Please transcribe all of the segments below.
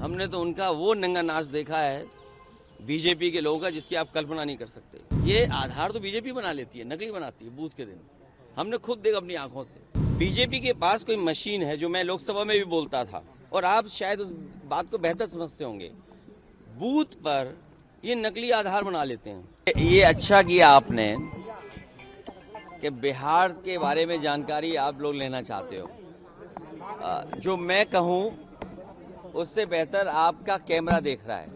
हमने तो उनका वो नंगा नाच देखा है बीजेपी के लोगों का जिसकी आप कल्पना नहीं कर सकते। ये आधार तो बीजेपी बना लेती है, नकली बनाती है बूथ के दिन। हमने खुद देखा अपनी आंखों से। बीजेपी के पास कोई मशीन है, जो मैं लोकसभा में भी बोलता था और आप शायद उस बात को बेहतर समझते होंगे, बूथ पर ये नकली आधार बना लेते हैं। ये अच्छा किया आपने कि बिहार के बारे में जानकारी आप लोग लेना चाहते हो। जो मैं कहूँ उससे बेहतर आपका कैमरा देख रहा है,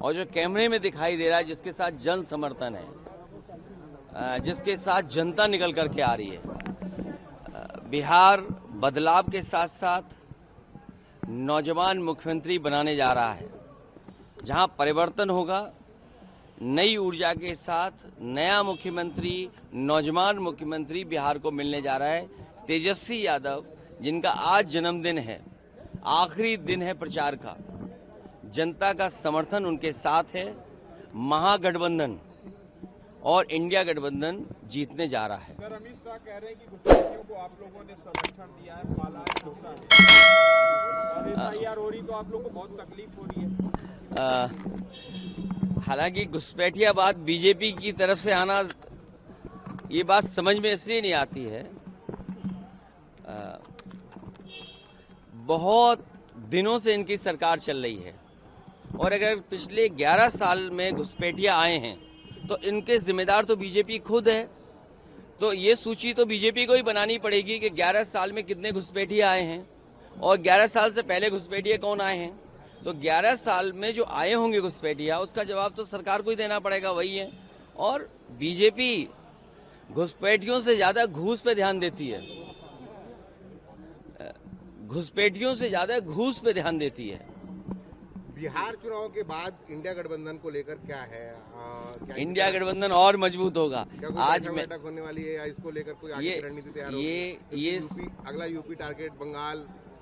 और जो कैमरे में दिखाई दे रहा है, जिसके साथ जन समर्थन है, जिसके साथ जनता निकल करके आ रही है, बिहार बदलाव के साथ साथ नौजवान मुख्यमंत्री बनाने जा रहा है, जहां परिवर्तन होगा। नई ऊर्जा के साथ नया मुख्यमंत्री, नौजवान मुख्यमंत्री बिहार को मिलने जा रहा है। तेजस्वी यादव, जिनका आज जन्मदिन है, आखिरी दिन है प्रचार का, जनता का समर्थन उनके साथ है। महागठबंधन और इंडिया गठबंधन जीतने जा रहा है। सर, अमित शाह कह रहे हैं कि घुसपैठियों को आप लोगों ने संरक्षण दिया है, पाला है, पोसा है, और एफआईआर हो रही तो आप लोगों को बहुत तकलीफ हो रही है। हालांकि घुसपैठिया बात बीजेपी की तरफ से आना, ये बात समझ में इसलिए नहीं आती है, बहुत दिनों से इनकी सरकार चल रही है, और अगर पिछले 11 साल में घुसपैठिया आए हैं तो इनके जिम्मेदार तो बीजेपी खुद है। तो ये सूची तो बीजेपी को ही बनानी पड़ेगी कि 11 साल में कितने घुसपैठिया आए हैं, और 11 साल से पहले घुसपैठिया कौन आए हैं। तो 11 साल में जो आए होंगे घुसपैठिया, उसका जवाब तो सरकार को ही देना पड़ेगा, वही है। और बीजेपी घुसपैठियों से ज्यादा घूस पे ध्यान देती है, घुसपैठियों से ज्यादा घूस पे ध्यान देती है। बिहार चुनाव के बाद इंडिया गठबंधन को लेकर क्या है? इंडिया गठबंधन और मजबूत होगा। आज बैठक होने वाली है या इसको लेकर कोई आगे की रणनीति तैयार होगी? ये अगला यूपी टारगेट, बंगाल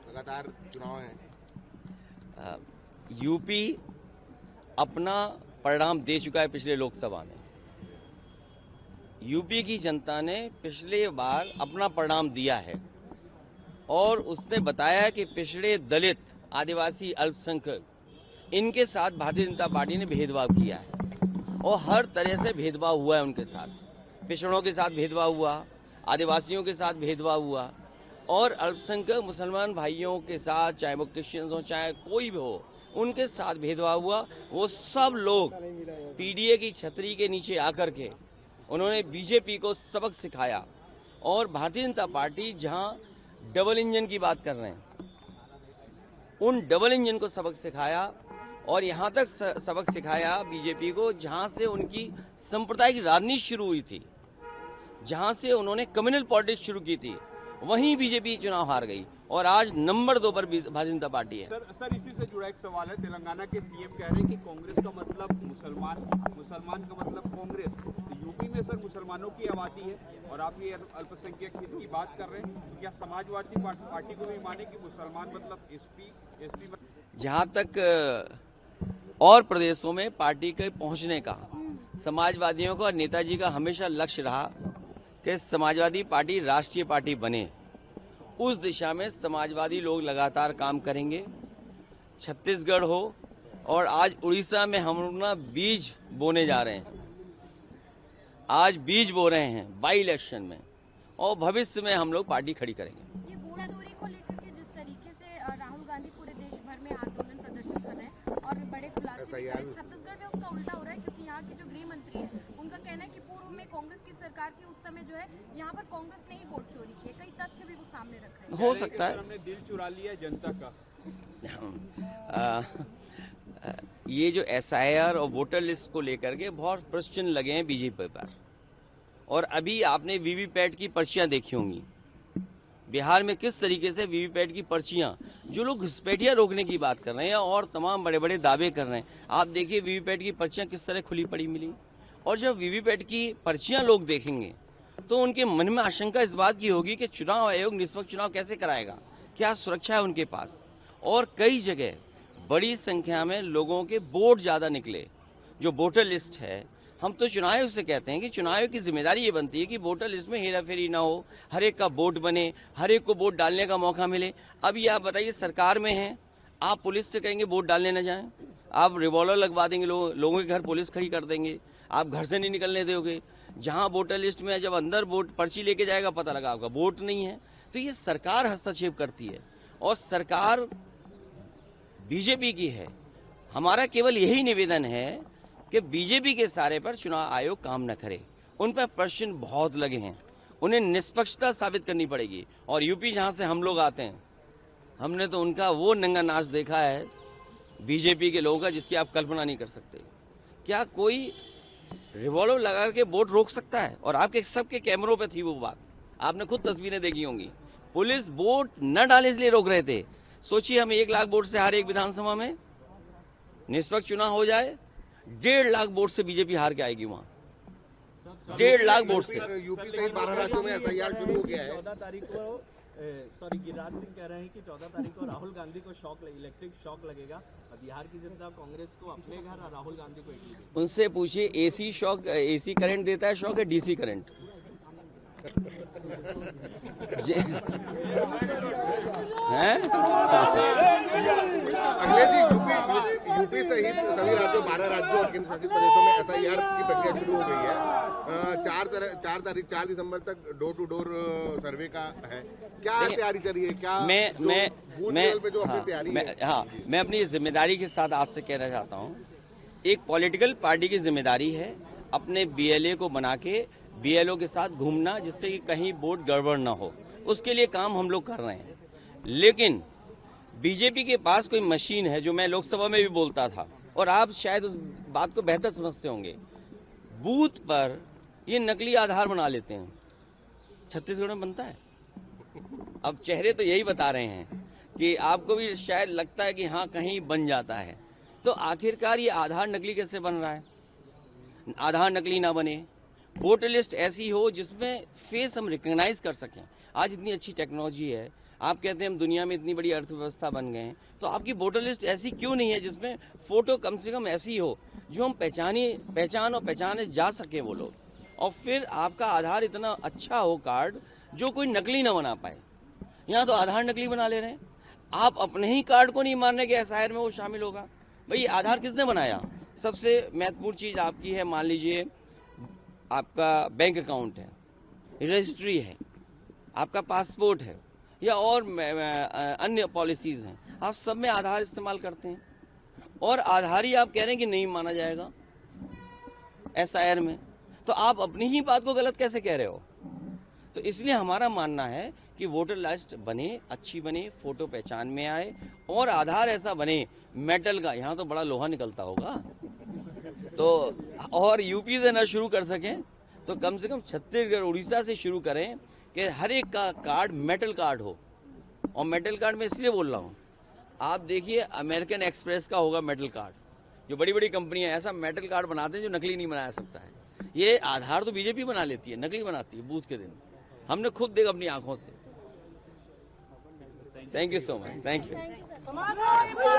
लगातार चुनाव है। यूपी अपना परिणाम दे चुका है पिछले लोकसभा में। यूपी की जनता ने पिछले बार अपना परिणाम दिया है, और उसने बताया कि पिछड़े, दलित, आदिवासी, अल्पसंख्यक, इनके साथ भारतीय जनता पार्टी ने भेदभाव किया है, और हर तरह से भेदभाव हुआ है उनके साथ। पिछड़ों के साथ भेदभाव हुआ, आदिवासियों के साथ भेदभाव हुआ, और अल्पसंख्यक मुसलमान भाइयों के साथ, चाहे वो क्रिश्चियंस हो चाहे कोई भी हो, उनके साथ भेदभाव हुआ। वो सब लोग पीडीए की छतरी के नीचे आकर के उन्होंने बीजेपी को सबक सिखाया, और भारतीय जनता पार्टी जहां डबल इंजन की बात कर रहे हैं, उन डबल इंजन को सबक सिखाया, और यहाँ तक सबक सिखाया बीजेपी को जहाँ से उनकी सांप्रदायिक राजनीति शुरू हुई थी, जहाँ से उन्होंने कम्युनल पॉलिटिक्स शुरू की थी, वहीं बीजेपी चुनाव हार गई, और आज नंबर 2 पर भारतीय जनता पार्टी है। सर, इसी से जुड़ा एक सवाल है। तेलंगाना के सीएम कह रहे हैं कि कांग्रेस का मतलब मुसलमान, मुसलमान का मतलब कांग्रेस। तो यूपी में सर मुसलमानों की आबादी है, और आप ये अल्पसंख्यक हित की बात कर रहे हैं, तो क्या समाजवादी पार्टी को भी माने कि मुसलमान मतलब एसपी? जहाँ तक और प्रदेशों में पार्टी के पहुंचने का, समाजवादियों का और नेताजी का हमेशा लक्ष्य रहा कि समाजवादी पार्टी राष्ट्रीय पार्टी बने। उस दिशा में समाजवादी लोग लगातार काम करेंगे। छत्तीसगढ़ हो, और आज उड़ीसा में हम लोग ना बीज बोने जा रहे हैं, आज बीज बो रहे हैं बाई इलेक्शन में, और भविष्य में हम लोग पार्टी खड़ी करेंगे। ये वोट चोरी को लेकर के जिस तरीके से राहुल गांधी पूरे देश भर में आंदोलन प्रदर्शन कर रहे हैं और बड़े खुलासे कर रहे हैं, छत्तीसगढ़ में उसका उल्टा हो रहा है, क्योंकि यहाँ के जो गृह मंत्री है उनका कहना है कि पूर्व में कांग्रेस की सरकार की उस समय जो है यहाँ पर कांग्रेस ने ही वोट चोरी किए। कई तथ्य भी वो सामने रख रहे हैं। हो सकता है हमने दिल चुरा लिया जनता का। ये जो एसआईआर और वोटर लिस्ट को लेकर के बहुत प्रश्न लगे हैं बीजेपी पर, और अभी आपने वीवीपैट की पर्चियां देखी होंगी बिहार में, किस तरीके से वीवीपैट की पर्चियां, जो लोग घुसपैठिया रोकने की बात कर रहे हैं और तमाम बड़े बड़े दावे कर रहे हैं, आप देखिए वीवीपैट की पर्चियां किस तरह खुली पड़ी मिली। और जब वीवीपैट की पर्चियां लोग देखेंगे तो उनके मन में आशंका इस बात की होगी कि चुनाव आयोग निष्पक्ष चुनाव कैसे कराएगा, क्या सुरक्षा है उनके पास। और कई जगह बड़ी संख्या में लोगों के वोट ज़्यादा निकले। जो वोटर लिस्ट है, हम तो चुनाव आयोग से कहते हैं कि चुनाव आयोग की जिम्मेदारी ये बनती है कि वोटर लिस्ट में हेराफेरी ना हो, हर एक का वोट बने, हर एक को वोट डालने का मौका मिले। अब ये आप बताइए, सरकार में हैं, आप पुलिस से कहेंगे वोट डालने न जाएं, आप रिवॉल्वर लगवा देंगे, लोगों के घर पुलिस खड़ी कर देंगे, आप घर से नहीं निकलने दोगे। जहां वोटर लिस्ट में जब अंदर वोट पर्ची लेके जाएगा पता लगा आपका वोट नहीं है। तो ये सरकार हस्तक्षेप करती है और सरकार बीजेपी की है। हमारा केवल यही निवेदन है कि बीजेपी के सारे पर चुनाव आयोग काम न करे। उन पर प्रश्न बहुत लगे हैं, उन्हें निष्पक्षता साबित करनी पड़ेगी। और यूपी जहां से हम लोग आते हैं, हमने तो उनका वो नंगा नाच देखा है बीजेपी के लोगों का जिसकी आप कल्पना नहीं कर सकते। क्या कोई रिवॉल्वर लगा के वोट रोक सकता है? और आपके सबके कैमरों पे थी वो बात, आपने खुद तस्वीरें देखी होंगी। पुलिस वोट न डाले इसलिए रोक रहे थे। सोचिए हम 1 लाख वोट से हारे एक विधानसभा में, निष्पक्ष चुनाव हो जाए, 1.5 लाख वोट से बीजेपी हार के आएगी वहां, 1.5 लाख वोट से। यूपी सहित 12 राज्यों में एसआईआर शुरू हो गया है। 14 तारीख को गिरिराज सिंह कह रहे हैं कि 14 तारीख को राहुल गांधी को इलेक्ट्रिक शॉक लगेगा। बिहार की जनता कांग्रेस को अपने घर और राहुल गांधी को इटली। उनसे पूछिए एसी शॉक, एसी करंट देता है शॉक है डीसी करंट? हैं? अगले जी यूपी सहित सभी राज्यों 12 राज्यों और केंद्र शासित प्रदेशों में एसआईआर की प्रक्रिया शुरू हो गई है। 4 दिसंबर तक डोर टू डोर सर्वे का है। क्या तैयारी चल रही है? क्या बूथ लेवल पे जो अपनी तैयारी है? मैं अपनी जिम्मेदारी के साथ आपसे कहना चाहता हूँ, एक पॉलिटिकल पार्टी की जिम्मेदारी है अपने बीएलए को बना के बीएलओ के साथ घूमना, जिससे कि कहीं वोट गड़बड़ ना हो। उसके लिए काम हम लोग कर रहे हैं। लेकिन बीजेपी के पास कोई मशीन है, जो मैं लोकसभा में भी बोलता था और आप शायद उस बात को बेहतर समझते होंगे, बूथ पर ये नकली आधार बना लेते हैं। छत्तीसगढ़ में बनता है। अब चेहरे तो यही बता रहे हैं कि आपको भी शायद लगता है कि हाँ कहीं बन जाता है। तो आखिरकार ये आधार नकली कैसे बन रहा है? आधार नकली ना बने, वोटर लिस्ट ऐसी हो जिसमें फेस हम रिकॉग्नाइज कर सकें। आज इतनी अच्छी टेक्नोलॉजी है, आप कहते हैं हम दुनिया में इतनी बड़ी अर्थव्यवस्था बन गए हैं, तो आपकी वोटर लिस्ट ऐसी क्यों नहीं है जिसमें फोटो कम से कम ऐसी हो जो हम पहचाने जा सके वो लोग। और फिर आपका आधार इतना अच्छा हो कार्ड जो कोई नकली ना बना पाए। यहाँ तो आधार नकली बना ले रहे हैं। आप अपने ही कार्ड को नहीं मान रहे कि एसआईआर में वो शामिल होगा। भाई आधार किसने बनाया? सबसे महत्वपूर्ण चीज आपकी है, मान लीजिए आपका बैंक अकाउंट है, रजिस्ट्री है, आपका पासपोर्ट है या और अन्य पॉलिसीज हैं, आप सब में आधार इस्तेमाल करते हैं। और आधार ही आप कह रहे हैं कि नहीं माना जाएगा एसआईआर में, तो आप अपनी ही बात को गलत कैसे कह रहे हो? तो इसलिए हमारा मानना है कि वोटर लिस्ट बने, अच्छी बने, फोटो पहचान में आए और आधार ऐसा बने मेटल का, यहाँ तो बड़ा लोहा निकलता होगा, तो और यूपी से ना शुरू कर सकें तो कम से कम छत्तीसगढ़ उड़ीसा से शुरू करें कि हर एक का कार्ड मेटल कार्ड हो। और मेटल कार्ड में इसलिए बोल रहा हूँ, आप देखिए अमेरिकन एक्सप्रेस का होगा मेटल कार्ड, जो बड़ी बड़ी कंपनियां ऐसा मेटल कार्ड बनाते हैं जो नकली नहीं बनाया सकता है। ये आधार तो बीजेपी बना लेती है, नकली बनाती है बूथ के दिन, हमने खुद देखा अपनी आंखों से। Thank you so much, thank you.